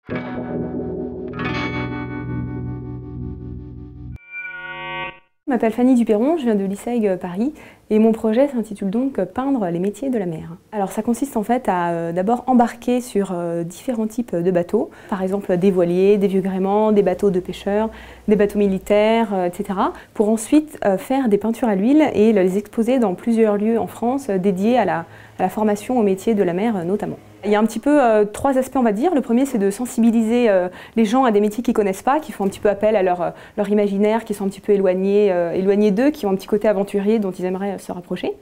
Je m'appelle Fanny Duperron, je viens de l'ISEG Paris et mon projet s'intitule donc Peindre les métiers de la mer. Alors ça consiste en fait à d'abord embarquer sur différents types de bateaux, par exemple des voiliers, des vieux gréements, des bateaux de pêcheurs, des bateaux militaires, etc. pour ensuite faire des peintures à l'huile et les exposer dans plusieurs lieux en France dédiés à la formation aux métiers de la mer notamment. Il y a un petit peu trois aspects on va dire. Le premier c'est de sensibiliser les gens à des métiers qu'ils ne connaissent pas, qui font un petit peu appel à leur imaginaire, qui sont un petit peu éloignés d'eux, qui ont un petit côté aventurier dont ils aimeraient se rapprocher.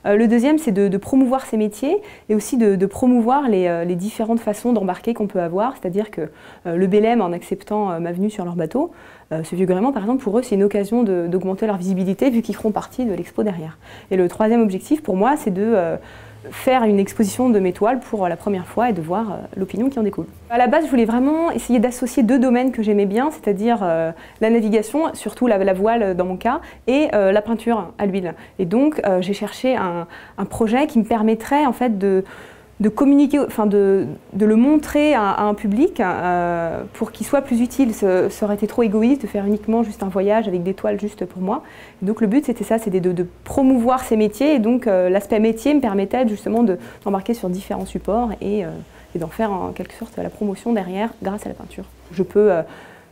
Le deuxième c'est de promouvoir ces métiers et aussi de promouvoir les différentes façons d'embarquer qu'on peut avoir, c'est-à-dire que le Bélem en acceptant ma venue sur leur bateau, ce vieux gréement par exemple pour eux c'est une occasion d'augmenter leur visibilité vu qu'ils feront partie de l'expo derrière. Et le troisième objectif pour moi c'est de faire une exposition de mes toiles pour la première fois et de voir l'opinion qui en découle. À la base, je voulais vraiment essayer d'associer deux domaines que j'aimais bien, c'est-à-dire la navigation, surtout la voile dans mon cas, et la peinture à l'huile. Et donc, j'ai cherché un projet qui me permettrait en fait de communiquer, enfin de le montrer à un public pour qu'il soit plus utile. Ça aurait été trop égoïste de faire uniquement juste un voyage avec des toiles juste pour moi. Et donc le but c'était ça, c'était de promouvoir ces métiers et donc l'aspect métier me permettait justement d'embarquer sur différents supports et d'en faire en quelque sorte la promotion derrière grâce à la peinture. Je peux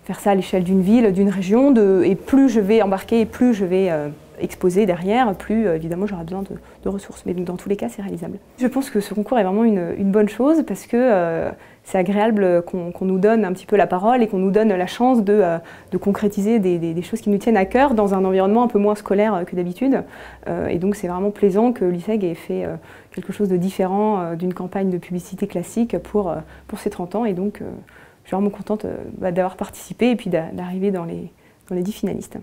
faire ça à l'échelle d'une ville, d'une région, et plus je vais embarquer et plus je vais exposer derrière, plus évidemment j'aurai besoin de ressources. Mais dans tous les cas, c'est réalisable. Je pense que ce concours est vraiment une bonne chose parce que c'est agréable qu'on nous donne un petit peu la parole et qu'on nous donne la chance de concrétiser des choses qui nous tiennent à cœur dans un environnement un peu moins scolaire que d'habitude. Et donc c'est vraiment plaisant que l'ISEG ait fait quelque chose de différent d'une campagne de publicité classique pour ses 30 ans. Et donc je suis vraiment contente d'avoir participé et puis d'arriver dans les 10 finalistes.